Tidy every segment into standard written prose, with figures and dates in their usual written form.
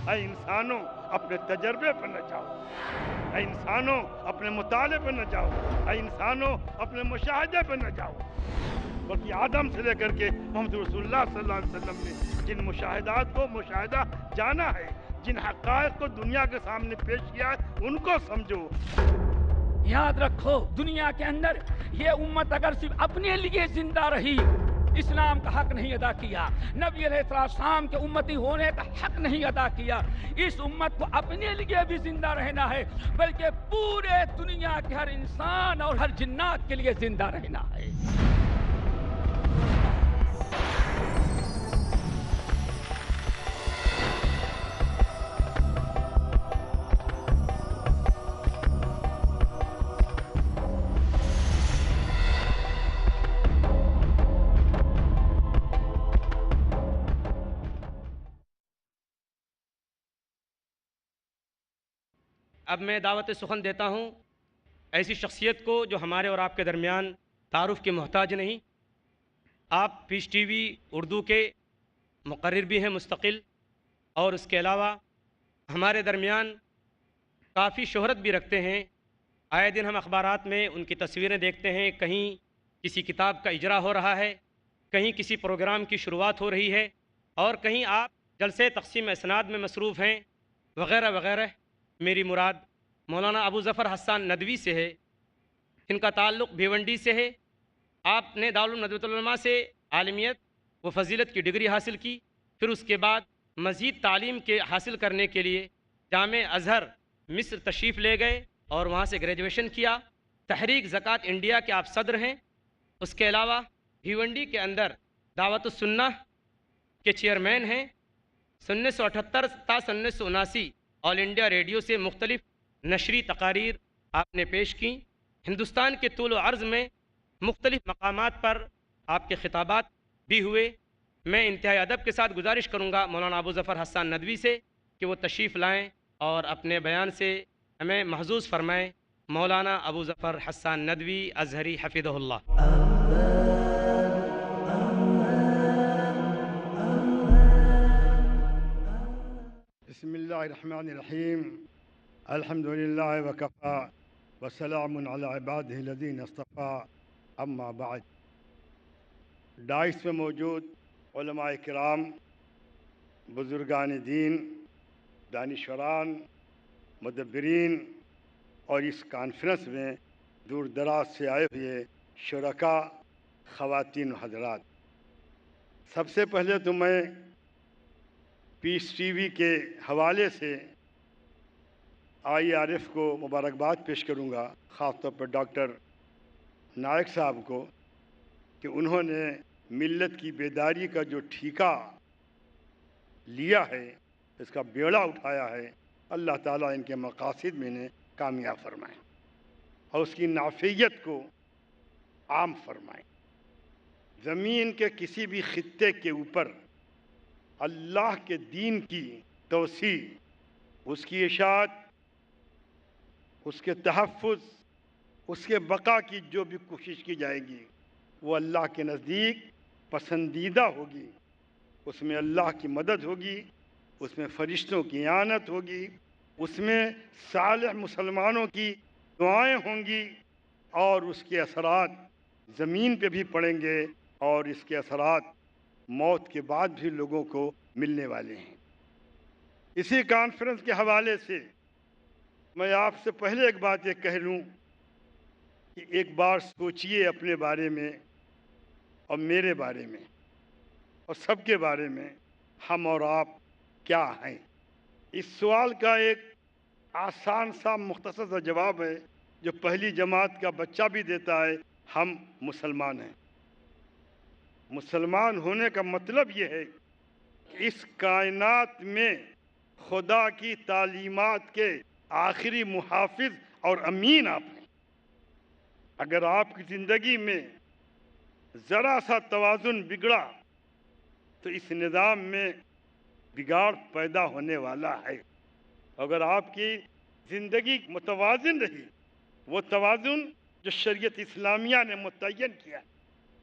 اے انسانوں اپنے تجربے پر نہ جاؤ، اے انسانوں اپنے مطالعے پر نہ جاؤ، اے انسانوں اپنے مشاہدے پر نہ جاؤ، بلکہ آدم سے لے کر کے محمد رسول اللہ صلی اللہ علیہ وسلم نے جن مشاہدات کو مشاہدہ جانا ہے، جن حقائق کو دنیا کے سامنے پیش کیا ہے، ان کو سمجھو۔ یاد رکھو دنیا کے اندر یہ امت اگر صرف اپنے لیے زندہ رہی، اسلام کا حق نہیں ادا کیا، نبی علیہ السلام کے امتی ہونے کا حق نہیں ادا کیا، اس امت کو اپنے لیے بھی زندہ رہنا ہے بلکہ پورے دنیا کے ہر انسان اور ہر جنات کے لیے زندہ رہنا ہے۔ اب میں دعوت سخن دیتا ہوں ایسی شخصیت کو جو ہمارے اور آپ کے درمیان تعارف کے محتاج نہیں۔ آپ پیس ٹی وی اردو کے مقرر بھی ہیں مستقل، اور اس کے علاوہ ہمارے درمیان کافی شہرت بھی رکھتے ہیں۔ آئے دن ہم اخبارات میں ان کی تصویریں دیکھتے ہیں، کہیں کسی کتاب کا اجرا ہو رہا ہے، کہیں کسی پروگرام کی شروعات ہو رہی ہے، اور کہیں آپ جلسے تقسیم اسناد میں مصروف ہیں وغیرہ وغیرہ۔ میری مراد مولانا ابو ظفر حسان ندوی سے ہے، جن کا تعلق بھیونڈی سے ہے۔ آپ نے دارالعلوم ندوۃ العلماء سے عالمیت و فضیلت کی ڈگری حاصل کی، پھر اس کے بعد مزید تعلیم کے حاصل کرنے کے لیے جامع ازہر مصر تشریف لے گئے اور وہاں سے گریجویشن کیا۔ تحریک زکوٰۃ انڈیا کے آپ صدر ہیں۔ اس کے علاوہ بھیونڈی کے اندر دعوت السنہ کے چیئرمین ہیں۔ 1978 تا 1979 آل انڈیا ریڈیو سے مختلف نشری تقاریر آپ نے پیش کی۔ ہندوستان کے طول و عرض میں مختلف مقامات پر آپ کے خطابات بھی ہوئے۔ میں انتہائی ادب کے ساتھ گزارش کروں گا مولانا ابو ظفر حسان ندوی سے کہ وہ تشریف لائیں اور اپنے بیان سے ہمیں محظوظ فرمائیں۔ مولانا ابو ظفر حسان ندوی ازہری حفظہ اللہ۔ بسم اللہ الرحمن الرحیم، الحمد للہ وکفا وسلام علی عبادہ الذین اصطفیٰ، اما بعد۔ ڈائس میں موجود علماء کرام، بزرگان دین، دانشوران، مدبرین اور اس کانفرنس میں دور دراز سے آئے ہوئے شرکاء، خواتین و حضرات، سب سے پہلے تو میں پیس ٹی وی کے حوالے سے IRF کو مبارکباد پیش کروں گا، خاص طور پر ڈاکٹر نائک صاحب کو، کہ انہوں نے ملت کی بیداری کا جو ٹھیکہ لیا ہے، اس کا بیڑا اٹھایا ہے، اللہ تعالیٰ ان کے مقاصد میں انہیں کامیاب فرمائیں اور اس کی نافعیت کو عام فرمائیں۔ زمین کے کسی بھی خطے کے اوپر اللہ کے دین کی توسیع، اس کی اشاعت، اس کے تحفظ، اس کے بقا کی جو بھی کوشش کی جائے گی وہ اللہ کے نزدیک پسندیدہ ہوگی۔ اس میں اللہ کی مدد ہوگی، اس میں فرشتوں کی اعانت ہوگی، اس میں صالح مسلمانوں کی دعائیں ہوں گی، اور اس کے اثرات زمین پہ بھی پڑیں گے، اور اس کے اثرات موت کے بعد بھی لوگوں کو ملنے والے ہیں۔ اسی کانفرنس کے حوالے سے میں آپ سے پہلے ایک بات یہ کہہ لوں کہ ایک بار سوچئے اپنے بارے میں اور میرے بارے میں اور سب کے بارے میں، ہم اور آپ کیا ہیں؟ اس سوال کا ایک آسان سا مختصر سا جواب ہے جو پہلی جماعت کا بچہ بھی دیتا ہے، ہم مسلمان ہیں۔ مسلمان ہونے کا مطلب یہ ہے کہ اس کائنات میں خدا کی تعلیمات کے آخری محافظ اور امین آپ ہیں۔ اگر آپ کی زندگی میں ذرا سا توازن بگڑا تو اس نظام میں بگاڑ پیدا ہونے والا ہے۔ اگر آپ کی زندگی متوازن رہی، وہ توازن جو شریعت اسلامیہ نے متعین کیا،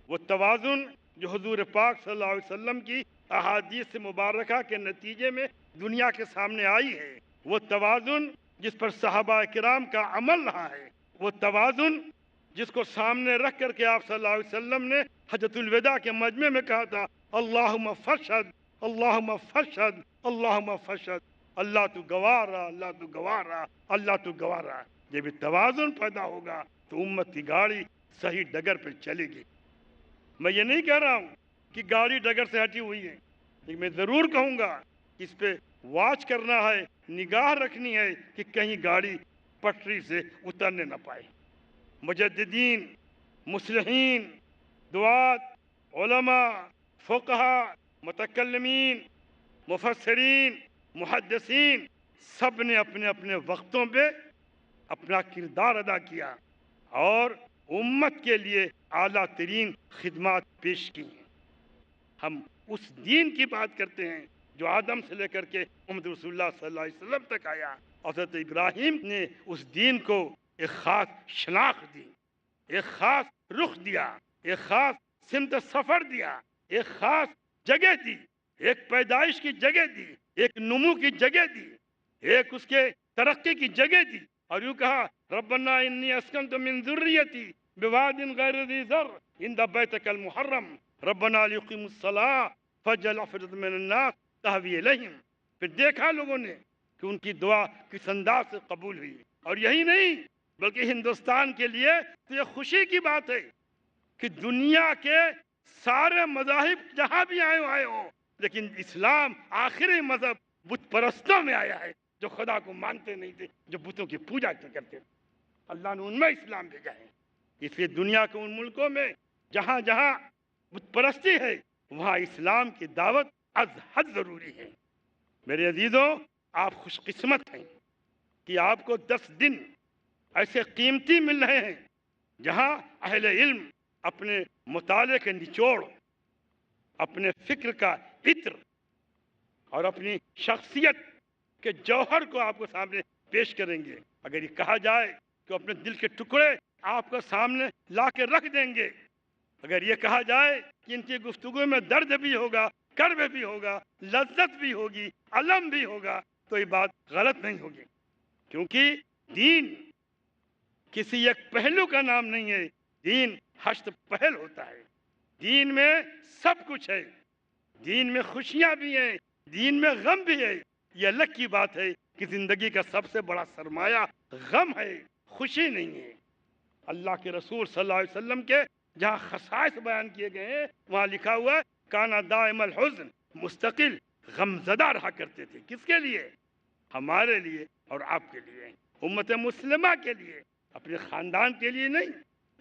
وہ توازن جو حضور پاک صلی اللہ علیہ وسلم کی احادیث مبارکہ کے نتیجے میں دنیا کے سامنے آئی ہے۔ وہ توازن جس پر صحابہ کرام کا عمل رہا ہے، وہ توازن جس کو سامنے رکھ کر کے آپ صلی اللہ علیہ وسلم نے حجۃ الوداع کے مجمع میں کہا تھا، اللہم فشہد، اللہم فشہد، اللہم فشہد، اللہ تو گواہ رہا، اللہ تو گواہ رہا، اللہ تو گواہ رہا۔ جب یہ توازن پیدا ہوگا تو امت کی گاڑی صحیح ڈگر پہ چلے گی۔ میں یہ نہیں کہہ رہا ہوں کہ گاڑی ڈگر سے ہٹی ہوئی ہے، لیکن میں ضرور کہوں گا کہ اس پہ واچ کرنا ہے، نگاہ رکھنی ہے کہ کہیں گاڑی پٹری سے اترنے نہ پائے۔ مجددین، مصلحین، دعات، علماء، فقہاء، متکلمین، مفسرین، محدثین، سب نے اپنے اپنے وقتوں پہ اپنا کردار ادا کیا اور امت کے لیے اعلیٰ ترین خدمات پیش کی ہیں۔ ہم اس دین کی بات کرتے ہیں جو آدم سے لے کر کے محمد رسول اللہ صلی اللہ علیہ وسلم تک آیا۔ حضرت ابراہیم نے اس دین کو ایک خاص شناخت دی، ایک خاص رخ دیا، ایک خاص سمت سفر دیا، ایک خاص جگہ دی، ایک پیدائش کی جگہ دی، ایک نمو کی جگہ دی، ایک اس کے ترقی کی جگہ دی، اور یوں کہا ربنا انی اسکنت من ذریتی بواد غیر ذی زرع عند بیتک المحرم ربنا لیقیموا الصلاۃ فاجعل افئدۃ من الناس تہوی الیہم۔ پھر دیکھا لوگوں نے کہ ان کی دعا کس انداز سے قبول ہوئی، اور یہی نہیں بلکہ ہندوستان کے لیے تو یہ خوشی کی بات ہے کہ دنیا کے سارے مذاہب جہاں بھی آئے ہوں، لیکن اسلام آخری مذہب بت پرستوں میں آیا ہے، جو خدا کو مانتے نہیں تھے، جو بتوں کی پوجا کرتے تھے۔ اللہ نے ان میں اسلام بھیجا ہے۔ اس لیے دنیا کے ان ملکوں میں جہاں جہاں بت پرستی ہے وہاں اسلام کی دعوت از حد ضروری ہے۔ میرے عزیزوں، آپ خوش قسمت ہیں کہ آپ کو 10 دن ایسے قیمتی مل رہے ہیں جہاں اہل علم اپنے مطالعے کے نچوڑ، اپنے فکر کا عطر اور اپنی شخصیت کے جوہر کو آپ کو سامنے پیش کریں گے۔ اگر یہ کہا جائے کہ اپنے دل کے ٹکڑے آپ کو سامنے لا کے رکھ دیں گے، اگر یہ کہا جائے کہ ان کی گفتگو میں درد بھی ہوگا، کرب بھی ہوگا، لذت بھی ہوگی، علم بھی ہوگا، تو یہ بات غلط نہیں ہوگی، کیونکہ دین کسی ایک پہلو کا نام نہیں ہے، دین 8 پہل ہوتا ہے۔ دین میں سب کچھ ہے، دین میں خوشیاں بھی ہیں، دین میں غم بھی ہے۔ یہ الگ کی بات ہے کہ زندگی کا سب سے بڑا سرمایہ غم ہے، خوشی نہیں ہے۔ اللہ کے رسول صلی اللہ علیہ وسلم کے جہاں خصائص بیان کیے گئے ہیں وہاں لکھا ہوا ہے کانا دائم الحزن، مستقل غم زدہ رہا کرتے تھے۔ کس کے لیے؟ ہمارے لیے اور آپ کے لیے، امت مسلمہ کے لیے، اپنے خاندان کے لیے نہیں،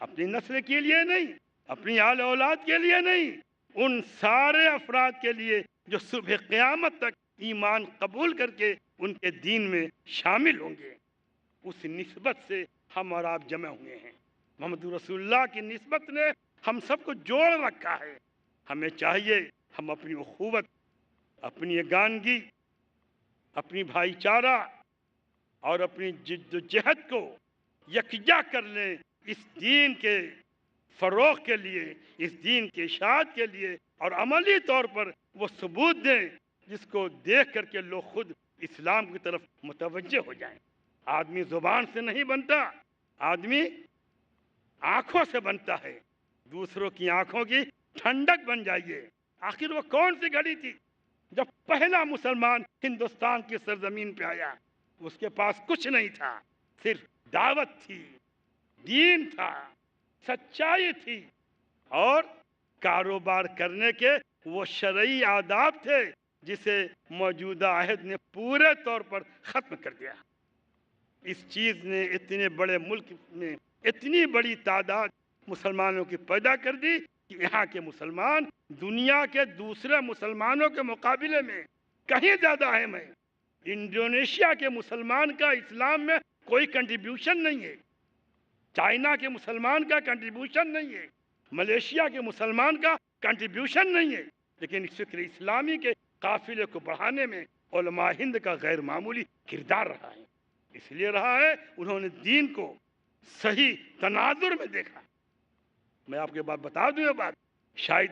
اپنی نسل کے لیے نہیں، اپنی آل اولاد کے لیے نہیں، ان سارے افراد کے لیے جو صبح قیامت تک ایمان قبول کر کے ان کے دین میں شامل ہوں گے۔ اس نسبت سے ہم اور آپ جمع ہوئے ہیں۔ محمد رسول اللہ کی نسبت نے ہم سب کو جوڑ رکھا ہے۔ ہمیں چاہیے ہم اپنی اخوت، اپنی یگانگی، اپنی بھائی چارہ اور اپنی جد و جہد کو یکجا کر لیں، اس دین کے فروغ کے لیے، اس دین کی اشاعت کے لیے، اور عملی طور پر وہ ثبوت دیں جس کو دیکھ کر کے لوگ خود اسلام کی طرف متوجہ ہو جائیں۔ آدمی زبان سے نہیں بنتا، آدمی آنکھوں سے بنتا ہے۔ دوسروں کی آنکھوں کی ٹھنڈک بن جائیے۔ آخر وہ کون سی گھڑی تھی جب پہلا مسلمان ہندوستان کی سرزمین پہ آیا؟ اس کے پاس کچھ نہیں تھا، صرف دعوت تھی، دین تھا، سچائی تھی، اور کاروبار کرنے کے وہ شرعی آداب تھے جسے موجودہ عہد نے پورے طور پر ختم کر دیا۔ اس چیز نے اتنے بڑے ملک میں اتنی بڑی تعداد مسلمانوں کی پیدا کر دی کہ یہاں کے مسلمان دنیا کے دوسرے مسلمانوں کے مقابلے میں کہیں زیادہ اہم ہیں۔ انڈونیشیا کے مسلمان کا اسلام میں کوئی کنٹریبیوشن نہیں ہے، چائنا کے مسلمان کا کنٹریبیوشن نہیں ہے، ملیشیا کے مسلمان کا کنٹریبیوشن نہیں ہے، لیکن فکر اسلامی کے قافلے کو بڑھانے میں علماء ہند کا غیر معمولی کردار رہا ہے۔ اس لیے رہا ہے انہوں نے دین کو صحیح تناظر میں دیکھا۔ میں آپ کے بات بتا دوں یہ بات، شاید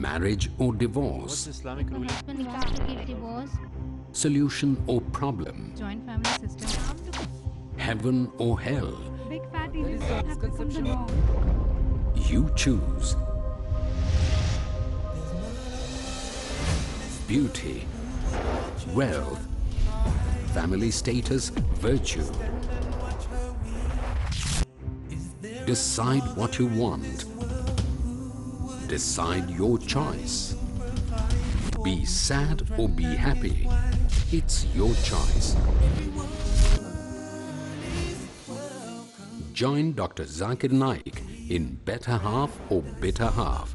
Marriage or divorce? What's Islamic ruling? Husband wants to give divorce. Solution or problem? Joint family system. Heaven or hell? Big fat idiots have become the norm. You choose. Beauty, wealth, family status, virtue. Decide what you want. Decide your choice. Be sad or be happy. It's your choice. Join Dr. Zakir Naik in Better Half or Bitter Half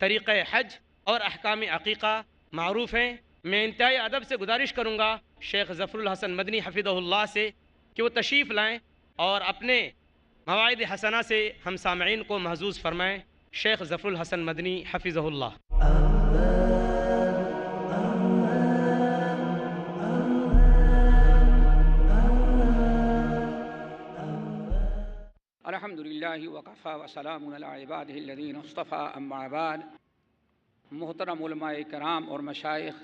طریقہ حج اور احکام عقیقہ معروف ہیں۔ میں انتہائی ادب سے گزارش کروں گا شیخ ظفر الحسن مدنی حفظہ اللہ سے کہ وہ تشریف لائیں اور اپنے مواعظ حسنہ سے ہم سامعین کو محظوظ فرمائیں۔ شیخ ظفر الحسن مدنی حفظہ اللہ۔ الحمدللہ وقفا وسلام علی عبادہ الذین اصطفیٰ، اما بعد۔ محترم علماء کرام اور مشائخ،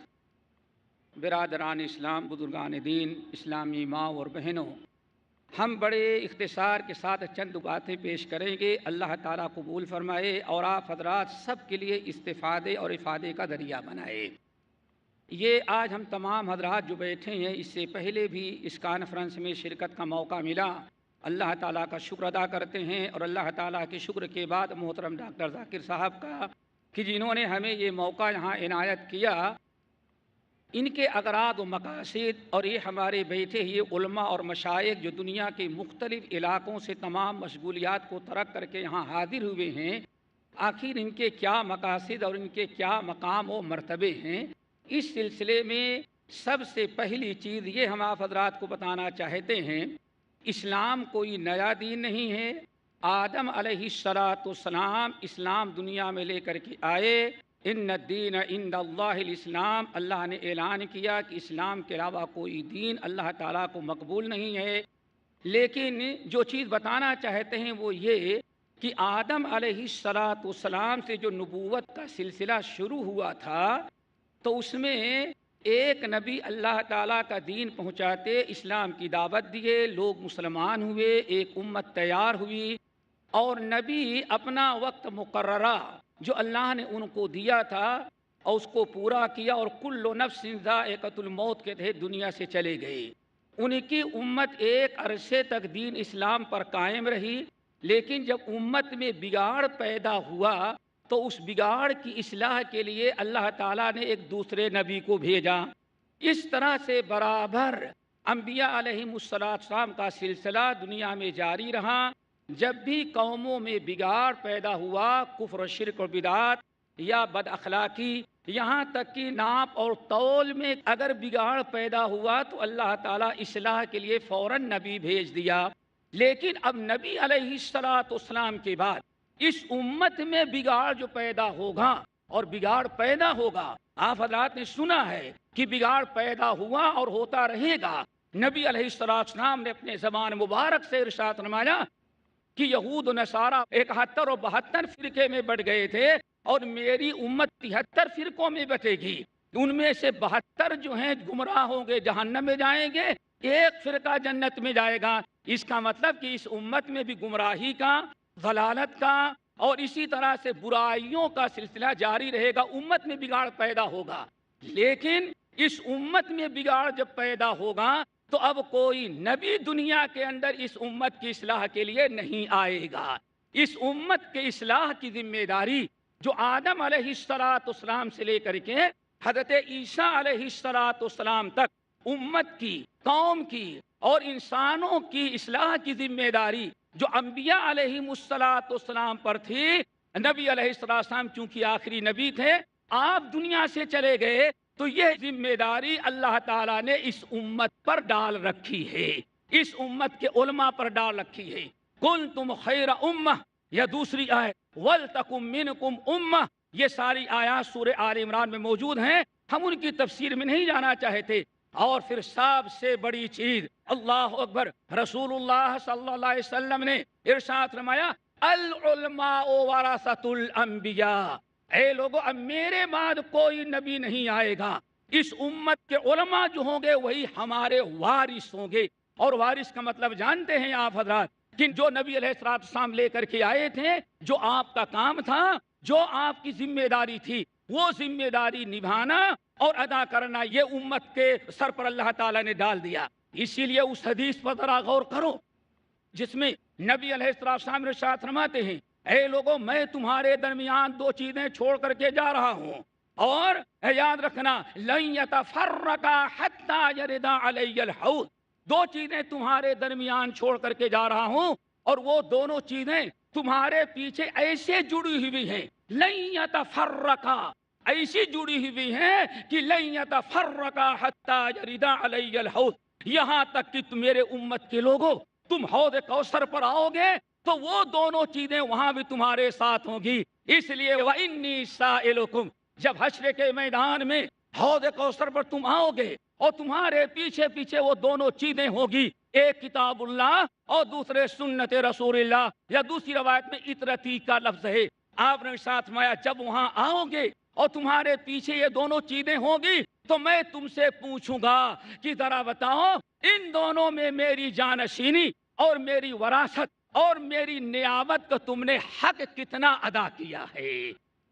برادران اسلام، بزرگان دین، اسلامی ماں اور بہنوں، ہم بڑے اختصار کے ساتھ چند باتیں پیش کریں گے۔ اللہ تعالیٰ قبول فرمائے اور آپ حضرات سب کے لیے استفادے اور افادے کا ذریعہ بنائے۔ یہ آج ہم تمام حضرات جو بیٹھے ہیں، اس سے پہلے بھی اس کانفرنس میں شرکت کا موقع ملا، اللہ تعالیٰ کا شکر ادا کرتے ہیں، اور اللہ تعالیٰ کے شکر کے بعد محترم ڈاکٹر ذاکر صاحب کا کہ جنہوں نے ہمیں یہ موقع یہاں عنایت کیا، ان کے اغراض و مقاصد اور یہ ہمارے بیٹھے ہوئے علماء اور مشائخ جو دنیا کے مختلف علاقوں سے تمام مشغولیات کو ترک کر کے یہاں حاضر ہوئے ہیں، آخر ان کے کیا مقاصد اور ان کے کیا مقام و مرتبے ہیں، اس سلسلے میں سب سے پہلی چیز یہ ہم آپ حضرات کو بتانا چاہتے ہیں، اسلام کوئی نیا دین نہیں ہے۔ آدم علیہ السلام اسلام دنیا میں لے کر کے آئے۔ ان الدین عند اللہ الاسلام، اللہ نے اعلان کیا کہ اسلام کے علاوہ کوئی دین اللہ تعالیٰ کو مقبول نہیں ہے۔ لیکن جو چیز بتانا چاہتے ہیں وہ یہ کہ آدم علیہ السلام سے جو نبوت کا سلسلہ شروع ہوا تھا، تو اس میں ایک نبی اللہ تعالیٰ کا دین پہنچاتے، اسلام کی دعوت دیے، لوگ مسلمان ہوئے، ایک امت تیار ہوئی، اور نبی اپنا وقت مقررہ جو اللہ نے ان کو دیا تھا اور اس کو پورا کیا، اور کل نفس ذائقۃ الموت کے تحت دنیا سے چلے گئے۔ ان کی امت ایک عرصے تک دین اسلام پر قائم رہی، لیکن جب امت میں بگاڑ پیدا ہوا تو اس بگاڑ کی اصلاح کے لیے اللہ تعالیٰ نے ایک دوسرے نبی کو بھیجا۔ اس طرح سے برابر انبیاء علیہم السلام کا سلسلہ دنیا میں جاری رہا۔ جب بھی قوموں میں بگاڑ پیدا ہوا، کفر و شرک و بدعات یا بد اخلاقی، یہاں تک کہ ناپ اور تول میں اگر بگاڑ پیدا ہوا تو اللہ تعالیٰ اصلاح کے لیے فوراً نبی بھیج دیا۔ لیکن اب نبی علیہ السلام کے بعد اس امت میں بگاڑ جو پیدا ہوگا اور بگاڑ پیدا ہوگا، آپ حضرات نے سنا ہے کہ بگاڑ پیدا ہوا اور ہوتا رہے گا۔ نبی علیہ السلام نے اپنے زبان مبارک سے ارشاد فرمایا کہ یہود و نصارہ 71 اور 72 فرقے میں بٹ گئے تھے، اور میری امت 73 فرقوں میں بٹے گی۔ ان میں سے 72 جو ہیں گمراہ ہوں گے، جہنم میں جائیں گے، ایک فرقہ جنت میں جائے گا۔ اس کا مطلب کہ اس امت میں بھی گمراہی کا، ضلالت کا اور اسی طرح سے برائیوں کا سلسلہ جاری رہے گا، امت میں بگاڑ پیدا ہوگا۔ لیکن اس امت میں بگاڑ جب پیدا ہوگا تو اب کوئی نبی دنیا کے اندر اس امت کی اصلاح کے لیے نہیں آئے گا۔ اس امت کے اصلاح کی ذمہ داری جو آدم علیہ السلام سے لے کر کے حضرت عیسیٰ علیہ السلام تک امت کی، قوم کی اور انسانوں کی اصلاح کی ذمہ داری جو انبیاء علیہ السلام پر تھی، نبی علیہ السلام چونکہ آخری نبی تھے، آپ دنیا سے چلے گئے تو یہ ذمہ داری اللہ تعالیٰ نے اس امت پر ڈال رکھی ہے، اس امت کے علماء پر ڈال رکھی ہے۔ کنتم خیر امہ، یا دوسری آیت ولتکم منکم امہ، یہ ساری آیات سورہ آل عمران میں موجود ہیں، ہم ان کی تفسیر میں نہیں جانا چاہتے۔ اور پھر سب سے بڑی چیز، اللہ اکبر، رسول اللہ صلی اللہ علیہ وسلم نے ارشاد فرمایا العلماء ورثۃ الانبیاء، اے لوگو اب میرے بعد کوئی نبی نہیں آئے گا، اس امت کے علماء جو ہوں گے وہی ہمارے وارث ہوں گے۔ اور وارث کا مطلب جانتے ہیں آپ حضرات کہ جو نبی علیہ السلام لے کر کے آئے تھے، جو آپ کا کام تھا، جو آپ کی ذمہ داری تھی، وہ ذمہ داری نبھانا اور ادا کرنا یہ امت کے سر پر اللہ تعالیٰ نے ڈال دیا۔ اسی لیے اس حدیث پر ذرا غور کرو جس میں نبی علیہ السلام ارشاد فرماتے ہیں، اے لوگوں میں تمہارے درمیان دو چیزیں چھوڑ کر کے جا رہا ہوں، اور یاد رکھنا لن یتفرقا حتی یردا علی الحوض، دو چیزیں تمہارے درمیان چھوڑ کر کے جا رہا ہوں، اور وہ دونوں چیزیں تمہارے پیچھے ایسے جڑی ہوئی ہیں لن یتفرقا، ایسی جڑی ہوئی ہیں کہ لن یتفرقا حتی یرد علی الحوض، یہاں تک کہ تم میرے امت کے لوگوں تم حوض کوثر پر آؤ گے تو وہ دونوں چیزیں وہاں بھی تمہارے ساتھ ہوں گی۔ اس لیے وَإِنِّي سَائِلُكُمْ، جب حشر کے میدان میں حوض کوثر پر تم آؤ گے اور تمہارے پیچھے پیچھے وہ دونوں چیزیں ہوگی، ایک کتاب اللہ اور دوسرے سنت رسول اللہ، یا دوسری روایت میں اطرتی کا لفظ ہے۔ آپ نے ساتھ مایا جب وہاں آؤ گے اور تمہارے پیچھے یہ دونوں چیزیں ہوں گی تو میں تم سے پوچھوں گا کہ ذرا بتاؤ ان دونوں میں میری جانشینی اور میری وراثت اور میری نیابت کا تم نے حق کتنا ادا کیا ہے۔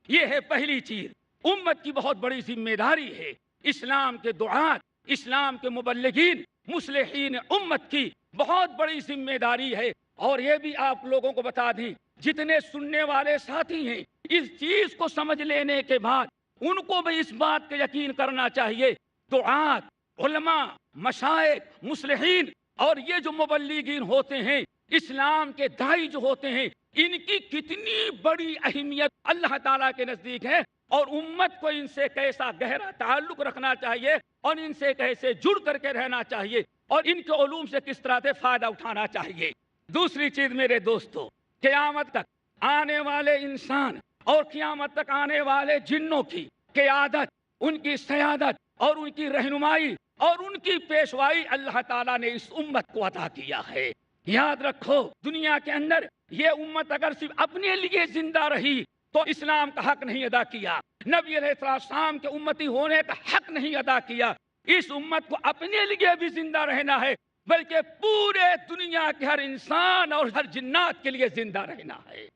یہ ہے پہلی چیز، امت کی بہت بڑی ذمہ داری ہے، اسلام کے دعات، اسلام کے مبلغین، مصلحین امت کی بہت بڑی ذمہ داری ہے۔ اور یہ بھی آپ لوگوں کو بتا دیں، جتنے سننے والے ساتھی ہیں اس چیز کو سمجھ لینے کے بعد ان کو بھی اس بات کا یقین کرنا چاہیے، دعات، علماء، مشائخ، مصلحین اور یہ جو مبلغین ہوتے ہیں، اسلام کے داعی جو ہوتے ہیں، ان کی کتنی بڑی اہمیت اللہ تعالیٰ کے نزدیک ہے، اور امت کو ان سے کیسا گہرا تعلق رکھنا چاہیے اور ان سے کیسے جڑ کر کے رہنا چاہیے اور ان کے علوم سے کس طرح سے فائدہ اٹھانا چاہیے۔ دوسری چیز میرے دوستو، قیامت تک آنے والے انسان اور قیامت تک آنے والے جنوں کی قیادت، ان کی سیادت اور ان کی رہنمائی اور ان کی پیشوائی اللہ تعالیٰ نے اس امت کو عطا کیا ہے۔ یاد رکھو، دنیا کے اندر یہ امت اگر صرف اپنے لیے زندہ رہی تو اسلام کا حق نہیں ادا کیا، نبی علیہ السلام کے امتی ہونے کا حق نہیں ادا کیا۔ اس امت کو اپنے لیے بھی زندہ رہنا ہے، بلکہ پورے دنیا کے ہر انسان اور ہر جنات کے لیے زندہ رہنا ہے۔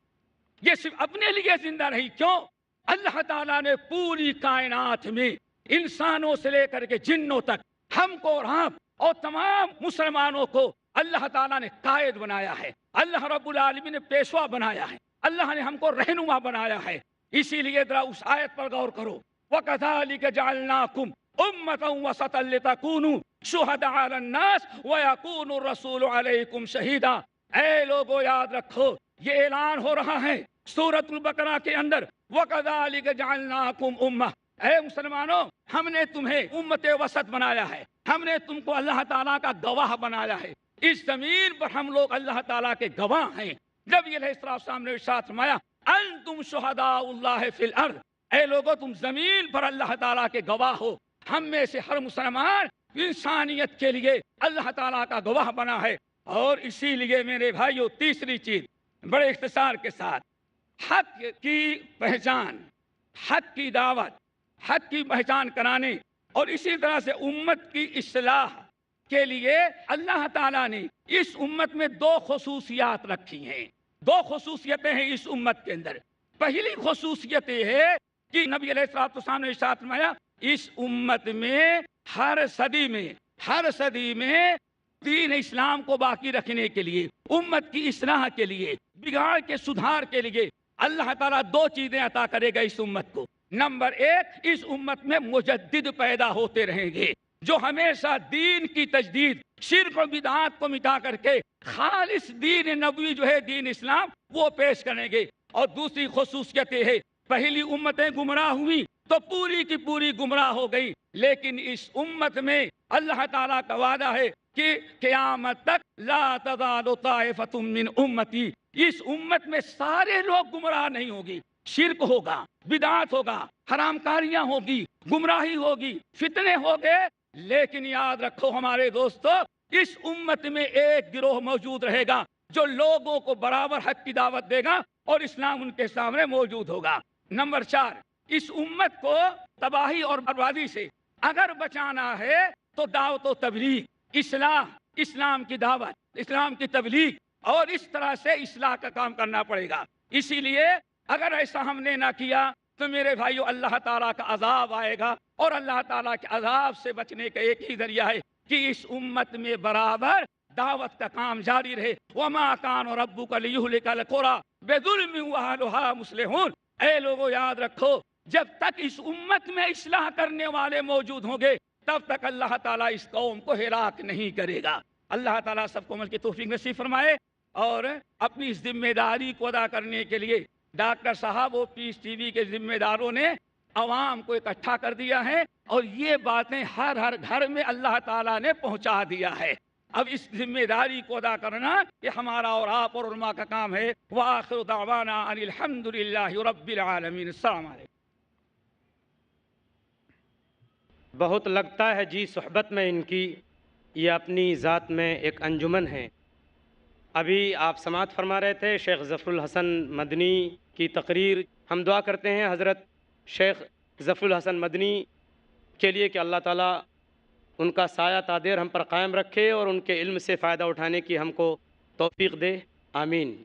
یہ صرف اپنے لیے زندہ رہی، کیوں؟ اللہ تعالیٰ نے پوری کائنات میں انسانوں سے لے کر کے جنوں تک ہم کو اور آپ اور تمام مسلمانوں کو اللہ تعالیٰ نے قائد بنایا ہے، اللہ رب العالمین نے پیشوا بنایا ہے، اللہ نے ہم کو رہنما بنایا ہے۔ اسی لیے ذرا اس آیت پر غور کرو، وَكَذَلِكَ جَعَلْنَاكُمْ أُمَّةً وَسَطًا لِتَكُونُوا شُهَدَاءَ عَلَى النَّاسِ وَيَكُونَ الرَّسُولُ عَلَيْكُمْ شَهِيدًا۔ اے لوگو یاد رکھو، یہ اعلان ہو رہا ہے سورۃ البقرہ کے اندر، وَكَذَلِكَ جَعَلْنَاكُمْ أُمَّةً، اے مسلمانوں ہم نے تمہیں امت وسط بنایا ہے، ہم نے تم کو اللہ تعالیٰ کا گواہ بنایا ہے، اس زمین پر ہم لوگ اللہ تعالیٰ کے گواہ ہیں۔ نبی علیہ السلام نے ارشاد فرمایا، انتم شہداء اللہ فی الارض، اے لوگو تم زمین پر اللہ تعالیٰ کے گواہ ہو۔ ہم میں سے ہر مسلمان انسانیت کے لیے اللہ تعالیٰ کا گواہ بنا ہے۔ اور اسی لیے میرے بھائیو، تیسری چیز بڑے اختصار کے ساتھ، حق کی پہچان، حق کی دعوت، حق کی پہچان کرانے اور اسی طرح سے امت کی اصلاح کے لیے اللہ تعالیٰ نے اس امت میں دو خصوصیات رکھی ہیں، دو خصوصیتیں ہیں اس امت کے اندر۔ پہلی خصوصیت یہ ہے کہ نبی علیہ السلام نے ارشاد فرمایا، اس امت میں ہر صدی میں دین اسلام کو باقی رکھنے کے لیے، امت کی اصلاح کے لیے، بگاڑ کے سدھار کے لیے اللہ تعالیٰ دو چیزیں عطا کرے گا اس امت کو۔ نمبر ایک، اس امت میں مجدد پیدا ہوتے رہیں گے جو ہمیشہ دین کی تجدید، شرک و بدعات کو مٹا کر کے خالص دین نبوی جو ہے دین اسلام وہ پیش کریں گے۔ اور دوسری خصوصیت یہ ہے، پہلی امتیں گمراہ ہوئی تو پوری کی پوری گمراہ ہو گئی، لیکن اس امت میں اللہ تعالیٰ کا وعدہ ہے کہ قیامت تک لا تزال طائفۃ من امتی، اس امت میں سارے لوگ گمراہ نہیں ہوگی، شرک ہوگا، بدعات ہوگا، حرام کاریاں ہوگی، گمراہی ہوگی، فتنے ہوگے، لیکن یاد رکھو ہمارے دوستو، اس امت میں ایک گروہ موجود رہے گا جو لوگوں کو برابر حق کی دعوت دے گا اور اسلام ان کے سامنے موجود ہوگا۔ نمبر 4، اس امت کو تباہی اور بربادی سے اگر بچانا ہے تو دعوت و تبلیغ، اصلاح، اسلام کی دعوت، اسلام کی تبلیغ اور اس طرح سے اصلاح کا کام کرنا پڑے گا۔ اسی لیے اگر ایسا ہم نے نہ کیا تو میرے بھائیو اللہ تعالیٰ کا عذاب آئے گا، اور اللہ تعالیٰ کے عذاب سے بچنے کا ایک ہی ذریعہ ہے کہ اس امت میں برابر دعوت کا کام جاری رہے۔ وَمَا كَانَ رَبُّكَ لِيُهْلِكَ الْقُرَىٰ بِظُلْمٍ وَأَهْلُهَا مُصْلِحُونَ۔ اے لوگو یاد رکھو، جب تک اس امت میں اصلاح کرنے والے موجود ہوں گے تب تک اللہ تعالیٰ اس قوم کو ہلاک نہیں کرے گا۔ اللہ تعالیٰ سب کو عمل کی توفیق نصیب فرمائے اور اپنی ذمہ داری کو ادا کرنے کے لیے ڈاکٹر صاحب و پیس ٹی وی کے ذمہ داروں نے عوام کو اکٹھا کر دیا ہے اور یہ باتیں ہر گھر میں اللہ تعالیٰ نے پہنچا دیا ہے۔ اب اس ذمہ داری کو ادا کرنا یہ ہمارا اور آپ اور علماء کا کام ہے۔ وآخر دعوانا ان الحمد للہ رب العالمین۔ السلام علیکم۔ بہت لگتا ہے جی صحبت میں ان کی، یہ اپنی ذات میں ایک انجمن ہے۔ ابھی آپ سماعت فرما رہے تھے شیخ ظفر الحسن مدنی کی تقریر۔ ہم دعا کرتے ہیں حضرت شیخ ظفر الحسن مدنی کے لیے کہ اللہ تعالیٰ ان کا سایہ تادیر ہم پر قائم رکھے اور ان کے علم سے فائدہ اٹھانے کی ہم کو توفیق دے، آمین۔